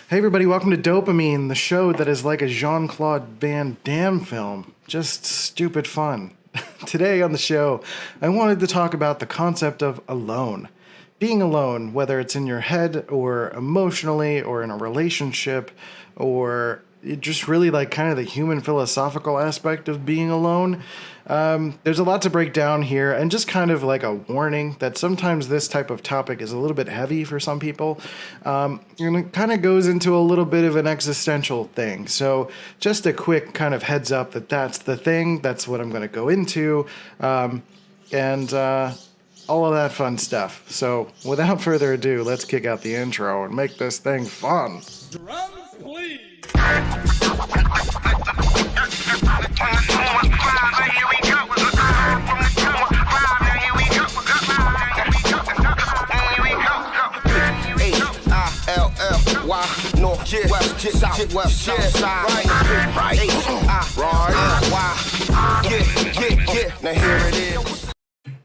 Hey everybody, welcome to Dopamine, the show that is like a Jean-Claude Van Damme film. Just stupid fun. Today on the show, I wanted to talk about the concept of alone. Being alone, whether it's in your head or emotionally or in a relationship or just really like kind of the human philosophical aspect of being alone. There's a lot to break down here, and just kind of like a warning that sometimes this type of topic is a little bit heavy for some people, and it kind of goes into a little bit of an existential thing. So just a quick kind of heads up that that's the thing, that's what I'm going to go into, and all of that fun stuff. So without further ado, let's kick out the intro and make this thing fun. Drums, please.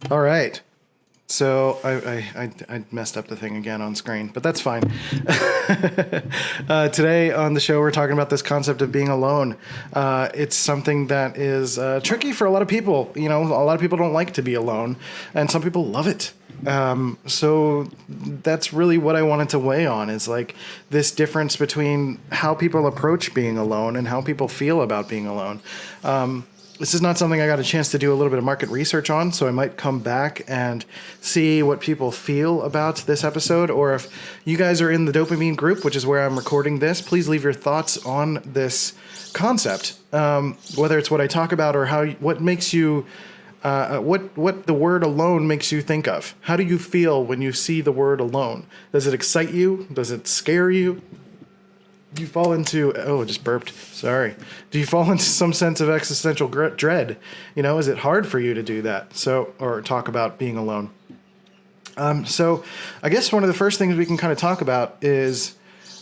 All right. So I messed up the thing again on screen, but that's fine. Today on the show, we're talking about this concept of being alone. It's something that is tricky for a lot of people. You know, a lot of people don't like to be alone, and some people love it. So that's really what I wanted to weigh on, is like this difference between how people approach being alone and how people feel about being alone. This is not something I got a chance to do a little bit of market research on, so I might come back and see what people feel about this episode. Or if you guys are in the Dopamine group, which is where I'm recording this, please leave your thoughts on this concept, whether it's what I talk about or what makes you, what the word alone makes you think of. How do you feel when you see the word alone? Does it excite you? Does it scare you? Do you fall into, oh, just burped, sorry. Do you fall into some sense of existential dread? You know, is it hard for you to do that? So, or talk about being alone? So I guess one of the first things we can kind of talk about is,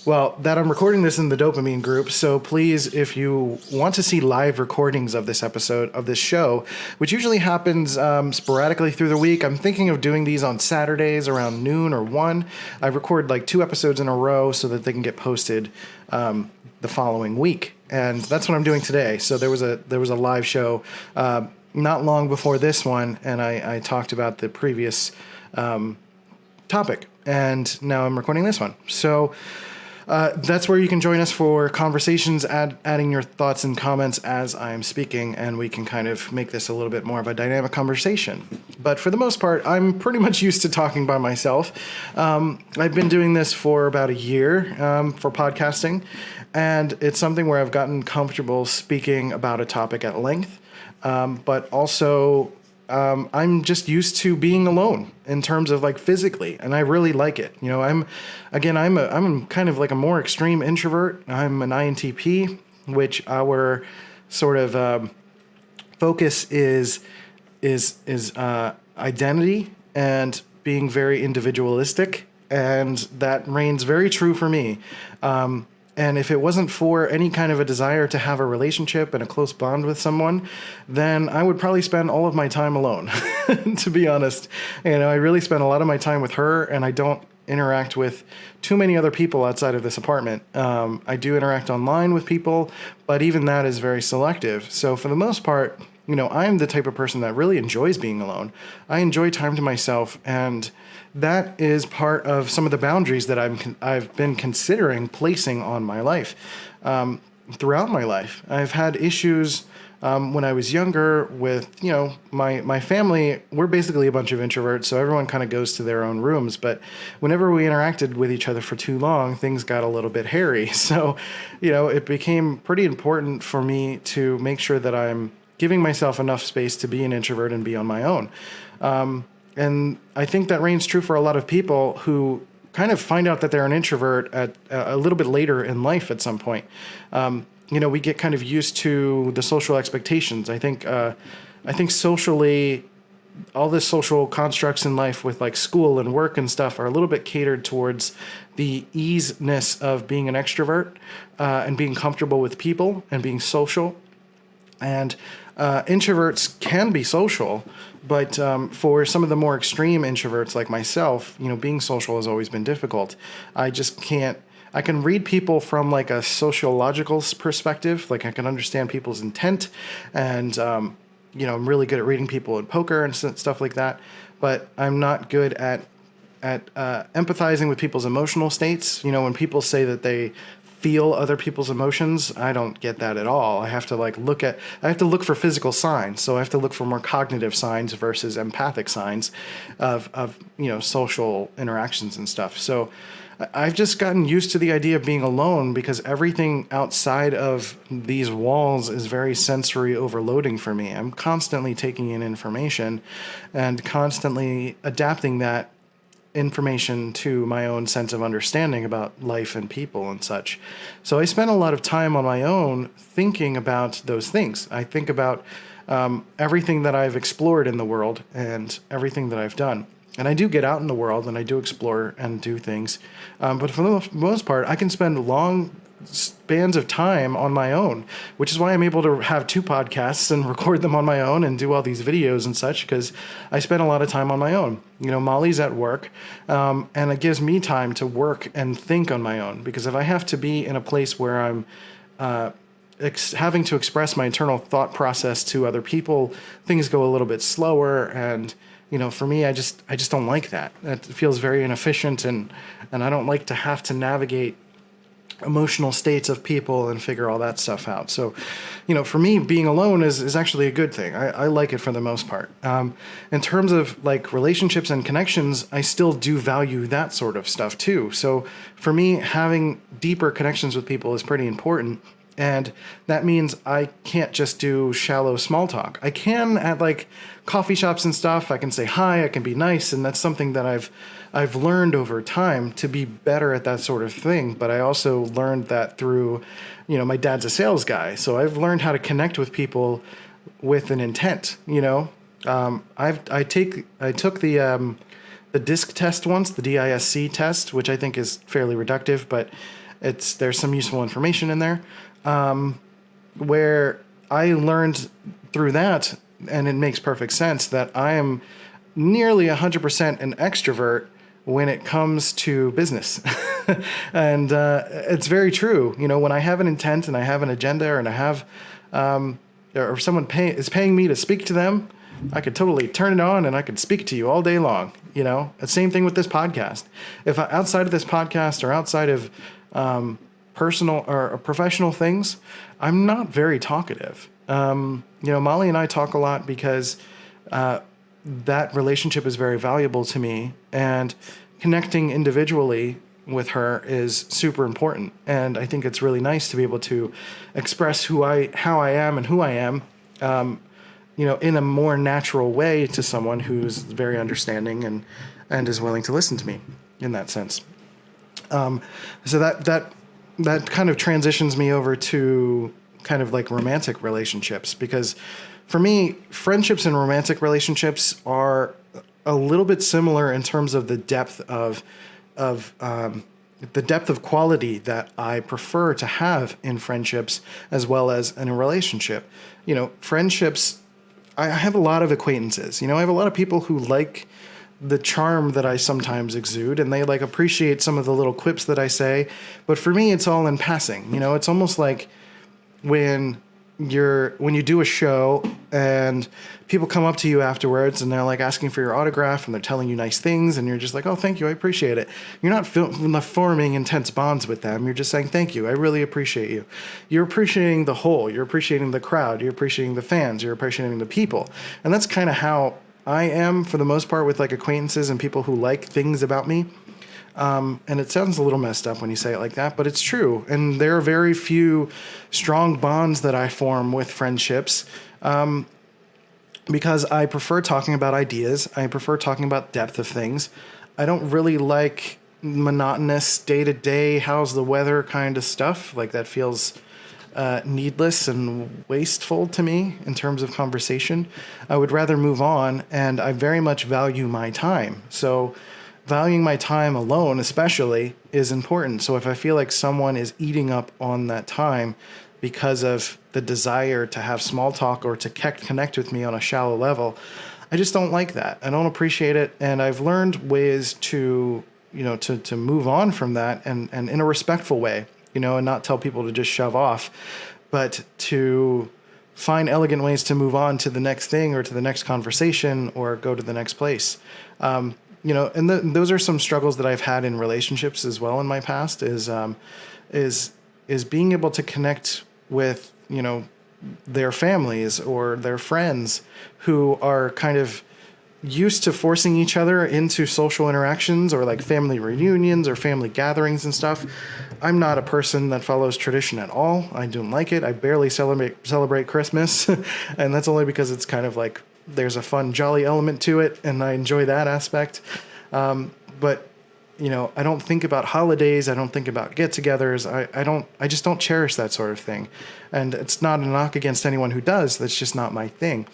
well, that I'm recording this in the Dopamine group, so please, if you want to see live recordings of this episode, of this show, which usually happens sporadically through the week, I'm thinking of doing these on Saturdays around noon or 1. I record like 2 episodes in a row so that they can get posted the following week, and that's what I'm doing today. So there was a live show not long before this one, and I talked about the previous topic, and now I'm recording this one. So that's where you can join us for conversations, adding your thoughts and comments as I'm speaking, and we can kind of make this a little bit more of a dynamic conversation. But for the most part, I'm pretty much used to talking by myself. I've been doing this for about a year for podcasting, and it's something where I've gotten comfortable speaking about a topic at length, but also I'm just used to being alone in terms of like physically, and I really like it. You know, I'm kind of like a more extreme introvert. I'm an INTP, which our sort of focus is identity and being very individualistic, and that reigns very true for me. And if it wasn't for any kind of a desire to have a relationship and a close bond with someone, then I would probably spend all of my time alone, to be honest. You know, I really spend a lot of my time with her, and I don't interact with too many other people outside of this apartment. I do interact online with people, but even that is very selective. So for the most part, you know, I'm the type of person that really enjoys being alone. I enjoy time to myself, and that is part of some of the boundaries that I've been considering placing on my life. Throughout my life, I've had issues when I was younger with, you know, my family. We're basically a bunch of introverts, so everyone kind of goes to their own rooms. But whenever we interacted with each other for too long, things got a little bit hairy. So, you know, it became pretty important for me to make sure that I'm giving myself enough space to be an introvert and be on my own. And I think that reigns true for a lot of people who kind of find out that they're an introvert at a little bit later in life at some point. You know, we get kind of used to the social expectations. I think socially, all the social constructs in life with like school and work and stuff are a little bit catered towards the easiness of being an extrovert and being comfortable with people and being social. And introverts can be social, but for some of the more extreme introverts like myself, you know, being social has always been difficult. I just can't I can read people from like a sociological perspective. Like I can understand people's intent, and I'm really good at reading people in poker and stuff like that. But I'm not good at empathizing with people's emotional states. When people say that they feel other people's emotions, I don't get that at all. I have to look for physical signs. So I have to look for more cognitive signs versus empathic signs of social interactions and stuff. So I've just gotten used to the idea of being alone, because everything outside of these walls is very sensory overloading for me. I'm constantly taking in information and constantly adapting that information to my own sense of understanding about life and people and such. So I spend a lot of time on my own thinking about those things. I think about everything that I've explored in the world and everything that I've done. And I do get out in the world and I do explore and do things. But for the most part, I can spend long spans of time on my own, which is why I'm able to have 2 podcasts and record them on my own and do all these videos and such, because I spend a lot of time on my own. Molly's at work, and it gives me time to work and think on my own, because if I have to be in a place where I'm having to express my internal thought process to other people, things go a little bit slower, and for me, I just don't like that. It feels very inefficient, and I don't like to have to navigate emotional states of people and figure all that stuff out. So, for me, being alone is actually a good thing. I like it for the most part. In terms of like relationships and connections, I still do value that sort of stuff too. So for me, having deeper connections with people is pretty important. And that means I can't just do shallow small talk. I can at like coffee shops and stuff. I can say hi, I can be nice, and that's something that I've learned over time to be better at that sort of thing. But I also learned that through, my dad's a sales guy, so I've learned how to connect with people with an intent. I took the DISC test once, the DISC test, which I think is fairly reductive, but there's some useful information in there. Where I learned through that, and it makes perfect sense, that I am nearly 100% an extrovert when it comes to business. And it's very true. When I have an intent and I have an agenda, and I have, or someone is paying me to speak to them, I could totally turn it on and I could speak to you all day long. The same thing with this podcast. If outside of this podcast or outside of personal or professional things, I'm not very talkative. Molly and I talk a lot because that relationship is very valuable to me, and connecting individually with her is super important. And I think it's really nice to be able to express how I am and who I am, in a more natural way to someone who's very understanding and is willing to listen to me in that sense. So that kind of transitions me over to kind of like romantic relationships, because for me, friendships and romantic relationships are a little bit similar in terms of the depth of quality that I prefer to have in friendships as well as in a relationship. Friendships, I have a lot of acquaintances. I have a lot of people who like the charm that I sometimes exude, and they like appreciate some of the little quips that I say. But for me, it's all in passing. It's almost like when you do a show and people come up to you afterwards and they're like asking for your autograph and they're telling you nice things, and you're just like, oh, thank you, I appreciate it. You're not forming intense bonds with them. You're just saying, thank you, I really appreciate you. You're appreciating the whole, you're appreciating the crowd, you're appreciating the fans, you're appreciating the people. And that's kind of how I am for the most part with like acquaintances and people who like things about me. And it sounds a little messed up when you say it like that, but it's true. And there are very few strong bonds that I form with friendships, because I prefer talking about ideas. I prefer talking about depth of things. I don't really like monotonous day-to-day, how's the weather kind of stuff. Like that feels needless and wasteful to me in terms of conversation. I would rather move on, and I very much value my time. So valuing my time alone especially is important. So if I feel like someone is eating up on that time because of the desire to have small talk or to connect with me on a shallow level, I just don't like that. I don't appreciate it. And I've learned ways to to move on from that, and in a respectful way, and not tell people to just shove off, but to find elegant ways to move on to the next thing or to the next conversation or go to the next place. Those are some struggles that I've had in relationships as well in my past, is being able to connect with, their families or their friends who are kind of used to forcing each other into social interactions or like family reunions or family gatherings and stuff. I'm not a person that follows tradition at all. I don't like it. I barely celebrate Christmas. And that's only because it's kind of like there's a fun, jolly element to it, and I enjoy that aspect. But I don't think about holidays. I don't think about get-togethers. I just don't cherish that sort of thing. And it's not a knock against anyone who does. That's just not my thing.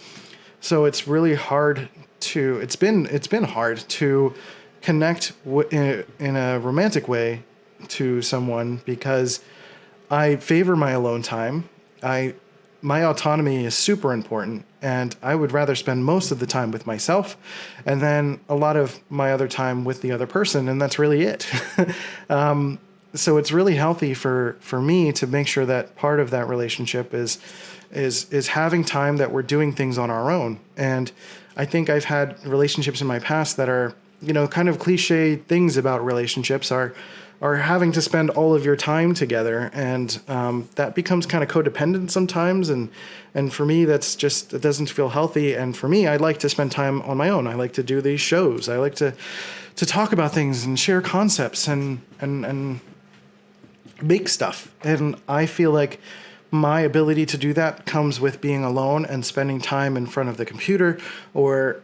So it's really hard it's been hard to connect in a romantic way to someone, because I favor my alone time. My autonomy is super important, and I would rather spend most of the time with myself and then a lot of my other time with the other person, and that's really it. So it's really healthy for me to make sure that part of that relationship is having time that we're doing things on our own. And I think I've had relationships in my past that are, kind of cliche things about relationships are having to spend all of your time together. And that becomes kind of codependent sometimes. And for me, it doesn't feel healthy. And for me, I like to spend time on my own. I like to do these shows. I like to talk about things and share concepts and make stuff. And I feel like my ability to do that comes with being alone and spending time in front of the computer, or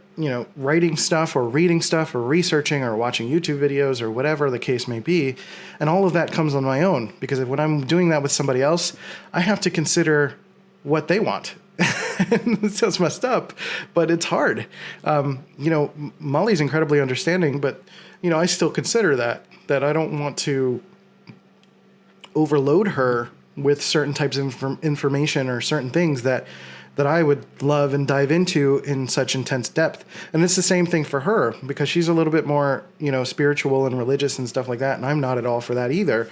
writing stuff or reading stuff or researching or watching YouTube videos or whatever the case may be. And all of that comes on my own, because when I'm doing that with somebody else, I have to consider what they want. It sounds messed up, but it's hard. Molly's incredibly understanding, but I still consider that I don't want to overload her with certain types of information or certain things that I would love and dive into in such intense depth. And it's the same thing for her, because she's a little bit more, spiritual and religious and stuff like that. And I'm not at all for that either.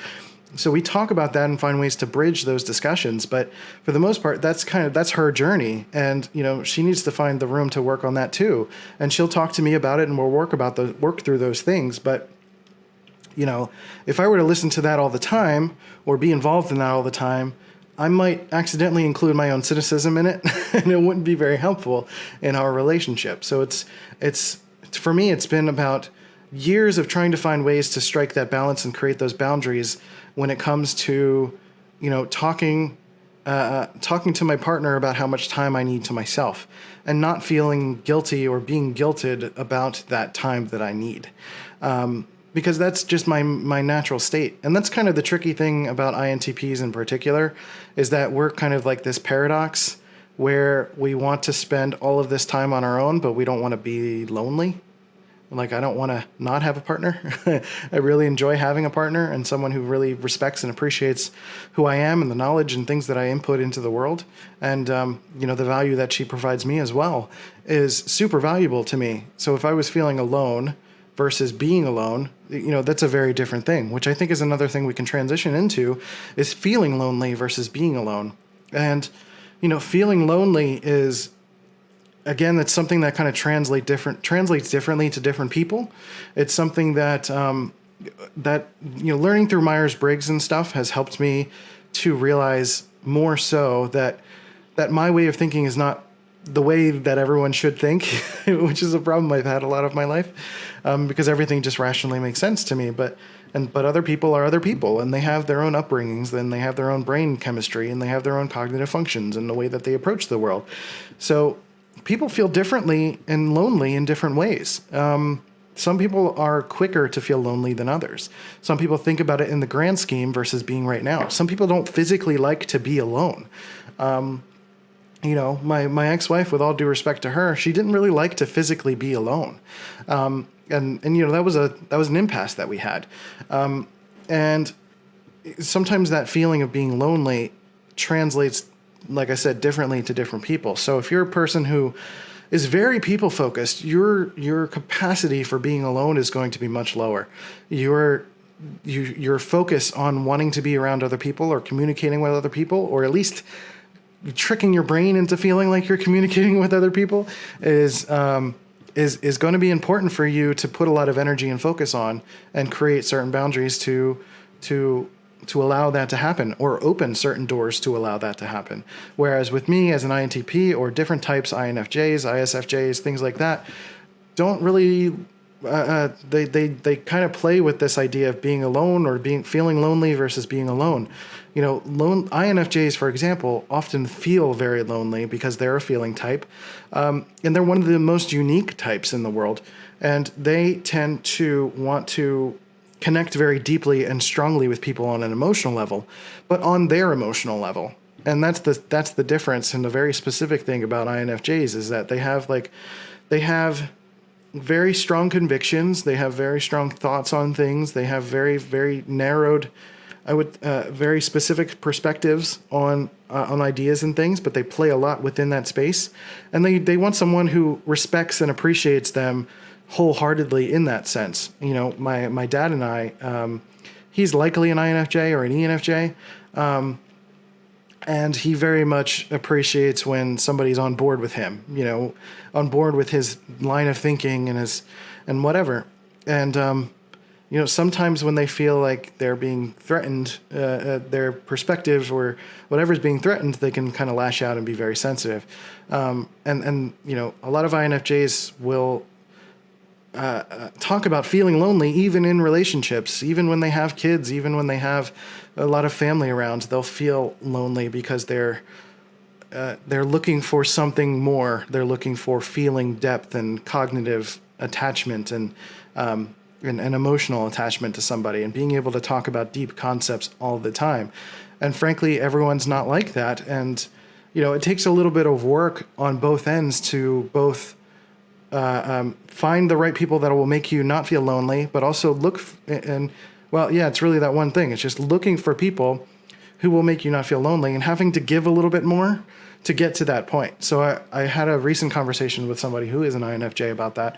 So we talk about that and find ways to bridge those discussions. But for the most part, that's her journey. And, she needs to find the room to work on that too. And she'll talk to me about it, and we'll work through those things. But if I were to listen to that all the time or be involved in that all the time, I might accidentally include my own cynicism in it, and it wouldn't be very helpful in our relationship. So it's for me, it's been about years of trying to find ways to strike that balance and create those boundaries when it comes to, talking to my partner about how much time I need to myself, and not feeling guilty or being guilted about that time that I need. Because that's just my natural state. And that's kind of the tricky thing about INTPs in particular, is that we're kind of like this paradox where we want to spend all of this time on our own, but we don't want to be lonely. Like, I don't want to not have a partner. I really enjoy having a partner and someone who really respects and appreciates who I am and the knowledge and things that I input into the world. And, the value that she provides me as well is super valuable to me. So if I was feeling alone versus being alone, that's a very different thing, which I think is another thing we can transition into, is feeling lonely versus being alone. And, feeling lonely is, again, that's something that kind of translates differently to different people. It's something that, learning through Myers-Briggs and stuff has helped me to realize more so that my way of thinking is not the way that everyone should think, which is a problem I've had a lot of my life, because everything just rationally makes sense to me. But other people are other people, and they have their own upbringings, and they have their own brain chemistry, and they have their own cognitive functions and the way that they approach the world. So people feel differently and lonely in different ways. Some people are quicker to feel lonely than others. Some people think about it in the grand scheme versus being right now. Some people don't physically like to be alone. My ex-wife, with all due respect to her, she didn't really like to physically be alone. And that was an impasse that we had. And sometimes that feeling of being lonely translates, like I said, differently to different people. So if you're a person who is very people focused, your capacity for being alone is going to be much lower. Your focus on wanting to be around other people or communicating with other people, or at least tricking your brain into feeling like you're communicating with other people, is going to be important for you to put a lot of energy and focus on, and create certain boundaries to allow that to happen, or open certain doors to allow that to happen. Whereas with me as an INTP, or different types, INFJs, ISFJs, things like that, don't really they kind of play with this idea of being alone, or feeling lonely versus being alone. INFJs, for example, often feel very lonely because they're a feeling type, and they're one of the most unique types in the world, and they tend to want to connect very deeply and strongly with people on an emotional level, but on their emotional level. And that's the difference. And the very specific thing about INFJs is that they have very strong convictions. They have very strong thoughts on things. They have very, very narrowed, very specific perspectives on ideas and things, but they play a lot within that space. And they want someone who respects and appreciates them wholeheartedly in that sense. My dad and I, he's likely an INFJ or an ENFJ, and he very much appreciates when somebody's on board with him, on board with his line of thinking and whatever. And sometimes when they feel like they're being threatened, their perspective or whatever's being threatened, they can kind of lash out and be very sensitive. And a lot of INFJs will talk about feeling lonely, even in relationships, even when they have kids, even when they have a lot of family around. They'll feel lonely because they're looking for something more. They're looking for feeling depth and cognitive attachment and emotional attachment to somebody, and being able to talk about deep concepts all the time. And frankly, everyone's not like that. And it takes a little bit of work on both ends to both find the right people that will make you not feel lonely, but also it's really that one thing. It's just looking for people who will make you not feel lonely, and having to give a little bit more to get to that point. So I had a recent conversation with somebody who is an INFJ about that.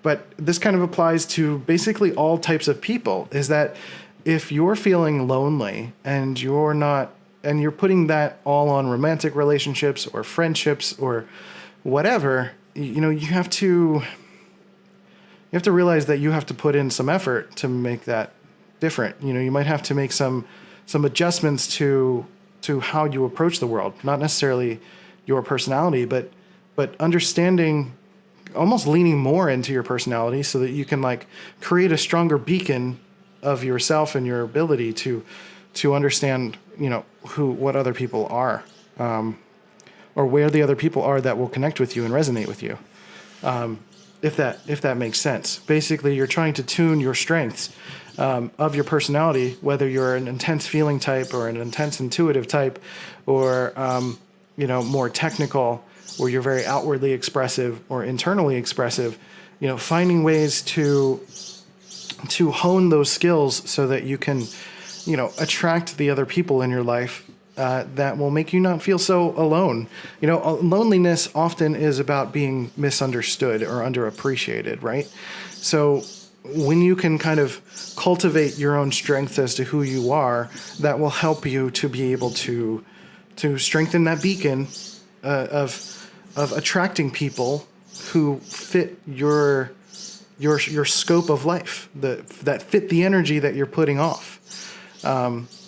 But this kind of applies to basically all types of people, is that if you're feeling lonely and you're putting that all on romantic relationships or friendships or whatever, you have to realize that you have to put in some effort to make that different. You might have to make some adjustments to how you approach the world, not necessarily your personality, but understanding, almost leaning more into your personality, so that you can create a stronger beacon of yourself and your ability to understand, what other people are, or where the other people are that will connect with you and resonate with you. If that makes sense. Basically, you're trying to tune your strengths of your personality, whether you're an intense feeling type or an intense intuitive type, or more technical, where you're very outwardly expressive or internally expressive. Finding ways to hone those skills so that you can, attract the other people in your life that will make you not feel so alone. Loneliness often is about being misunderstood or underappreciated, right? So when you can kind of cultivate your own strengths as to who you are, that will help you to be able to strengthen that beacon of attracting people who fit your scope of life, that fit the energy that you're putting off.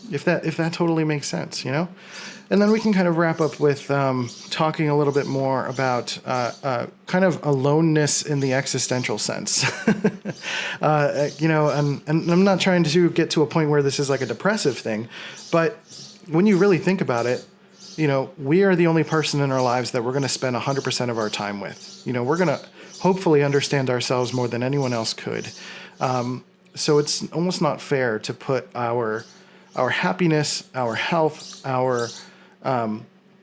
If that totally makes sense, And then we can kind of wrap up with talking a little bit more about kind of aloneness in the existential sense. And I'm not trying to get to a point where this is like a depressive thing, but when you really think about it, we are the only person in our lives that we're going to spend 100% of our time with. We're going to hopefully understand ourselves more than anyone else could. So it's almost not fair to put our happiness, our health, our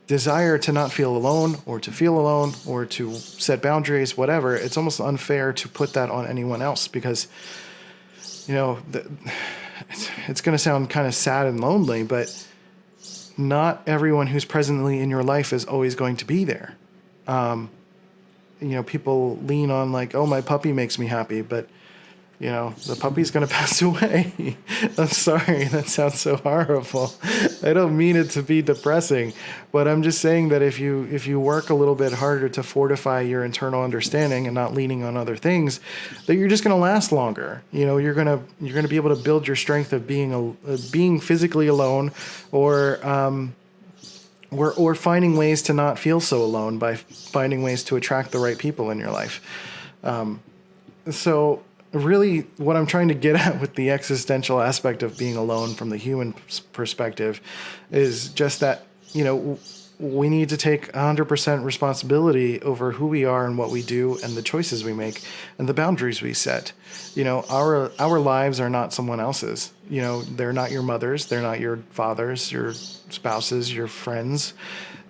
desire to not feel alone or to feel alone or to set boundaries, whatever. It's almost unfair to put that on anyone else, because, it's going to sound kind of sad and lonely, but not everyone who's presently in your life is always going to be there. people lean on like, oh, my puppy makes me happy, but the puppy's going to pass away. I'm sorry. That sounds so horrible. I don't mean it to be depressing, but I'm just saying that if you work a little bit harder to fortify your internal understanding and not leaning on other things, that you're just going to last longer. You're going to be able to build your strength of being physically alone, or finding ways to not feel so alone by finding ways to attract the right people in your life. So really what I'm trying to get at with the existential aspect of being alone from the human perspective is just that, we need to take 100% responsibility over who we are and what we do and the choices we make and the boundaries we set. Our lives are not someone else's. They're not your mother's, they're not your father's, your spouses, your friends.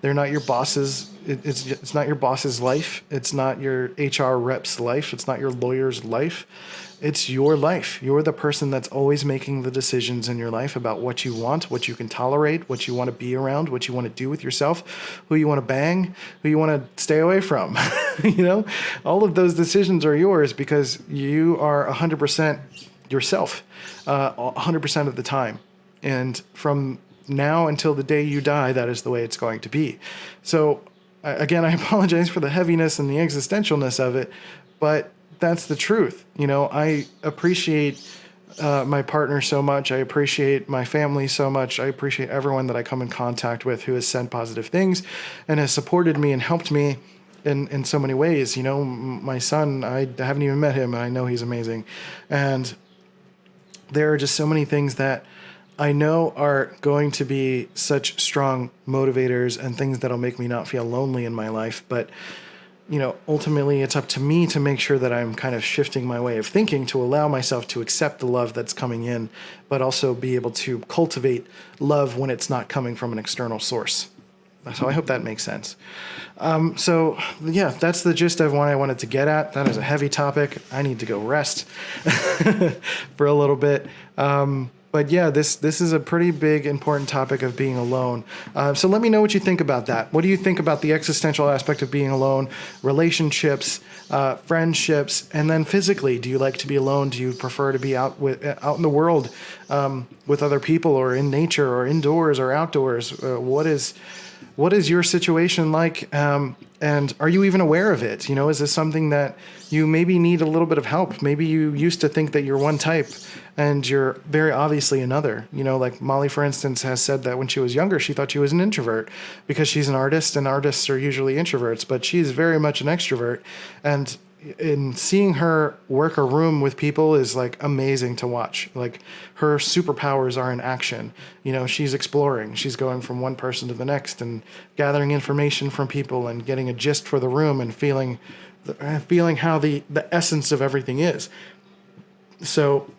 They're not your bosses. It's not your boss's life. It's not your HR rep's life. It's not your lawyer's life. It's your life. You're the person that's always making the decisions in your life about what you want, what you can tolerate, what you want to be around, what you want to do with yourself, who you want to bang, who you want to stay away from. All of those decisions are yours because you are 100% yourself, 100% of the time. And from now until the day you die, that is the way it's going to be. So again, I apologize for the heaviness and the existentialness of it, but that's the truth. I appreciate my partner so much. I appreciate my family so much. I appreciate everyone that I come in contact with who has said positive things and has supported me and helped me in so many ways. My son, I haven't even met him, and I know he's amazing. And there are just so many things that I know are going to be such strong motivators and things that'll make me not feel lonely in my life. But, ultimately it's up to me to make sure that I'm kind of shifting my way of thinking to allow myself to accept the love that's coming in, but also be able to cultivate love when it's not coming from an external source. So I hope that makes sense. So yeah, that's the gist of what I wanted to get at. That is a heavy topic. I need to go rest for a little bit. But yeah, this is a pretty big, important topic of being alone. So let me know what you think about that. What do you think about the existential aspect of being alone, relationships, friendships, and then physically? Do you like to be alone? Do you prefer to be out in the world with other people, or in nature, or indoors, or outdoors? What is your situation like? And are you even aware of it? Is this something that you maybe need a little bit of help? Maybe you used to think that you're one type and you're very obviously another. Like Molly, for instance, has said that when she was younger, she thought she was an introvert because she's an artist, and artists are usually introverts, but she's very much an extrovert. And in seeing her work a room with people is like amazing to watch. Like her superpowers are in action. She's exploring. She's going from one person to the next and gathering information from people and getting a gist for the room and feeling how the essence of everything is. So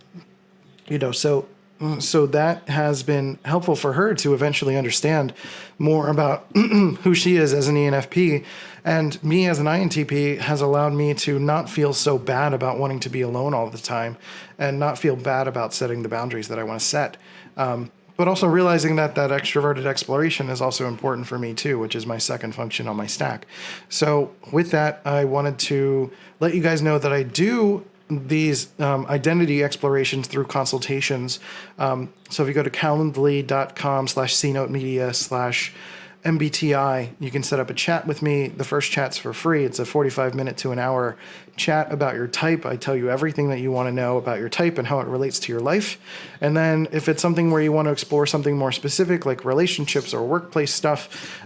that has been helpful for her to eventually understand more about who she is as an ENFP. And me as an INTP has allowed me to not feel so bad about wanting to be alone all the time, and not feel bad about setting the boundaries that I want to set. But also realizing that extroverted exploration is also important for me too, which is my second function on my stack. So with that, I wanted to let you guys know that I do these identity explorations through consultations. So if you go to calendly.com/cnotemedia/MBTI, you can set up a chat with me. The first chat's for free. It's a 45-minute to an hour chat about your type. I tell you everything that you want to know about your type and how it relates to your life. And then if it's something where you want to explore something more specific, like relationships or workplace stuff,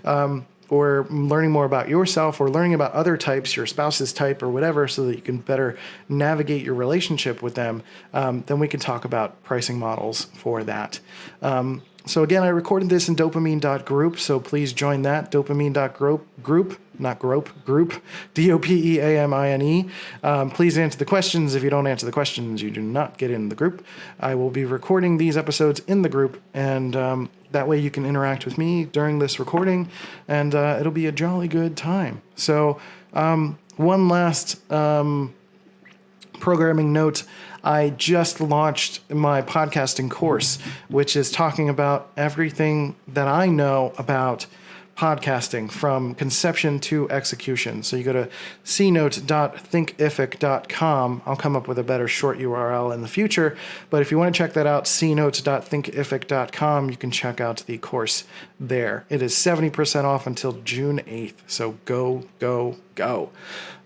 or learning more about yourself, or learning about other types, your spouse's type or whatever, so that you can better navigate your relationship with them, then we can talk about pricing models for that. So again, I recorded this in dopamine.group, so please join that, dopamine.group, not group, DOPEAMINE. Please answer the questions. If you don't answer the questions, you do not get in the group. I will be recording these episodes in the group, and that way you can interact with me during this recording, and it'll be a jolly good time. So one last programming note. I just launched my podcasting course, which is talking about everything that I know about podcasting from conception to execution. So you go to cnote.thinkific.com. I'll come up with a better short URL in the future, but if you want to check that out, cnote.thinkific.com, you can check out the course there. It is 70% off until June 8th, so go, go, go.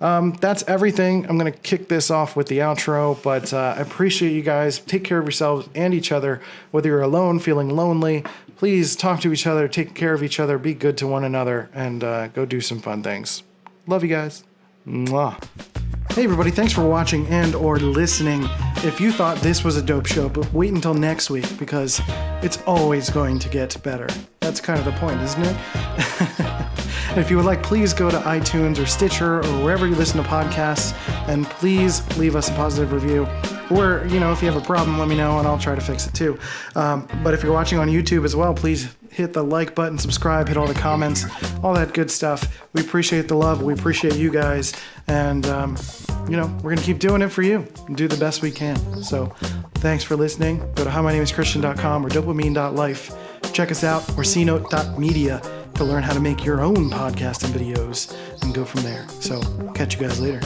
That's everything. I'm going to kick this off with the outro, but I appreciate you guys. Take care of yourselves and each other. Whether you're alone, feeling lonely, please talk to each other, take care of each other, be good to one another, and go do some fun things. Love you guys. Mwah. Hey everybody, thanks for watching and or listening. If you thought this was a dope show, but wait until next week because it's always going to get better. That's kind of the point, isn't it? If you would like, please go to iTunes or Stitcher or wherever you listen to podcasts, and please leave us a positive review. Or, if you have a problem, let me know and I'll try to fix it too. But if you're watching on YouTube as well, please hit the like button, subscribe, hit all the comments, all that good stuff. We appreciate the love. We appreciate you guys. And, we're going to keep doing it for you and do the best we can. So thanks for listening. Go to howmynameschristian.com or dopamine.life. Check us out or cnote.media to learn how to make your own podcast and videos and go from there. So catch you guys later.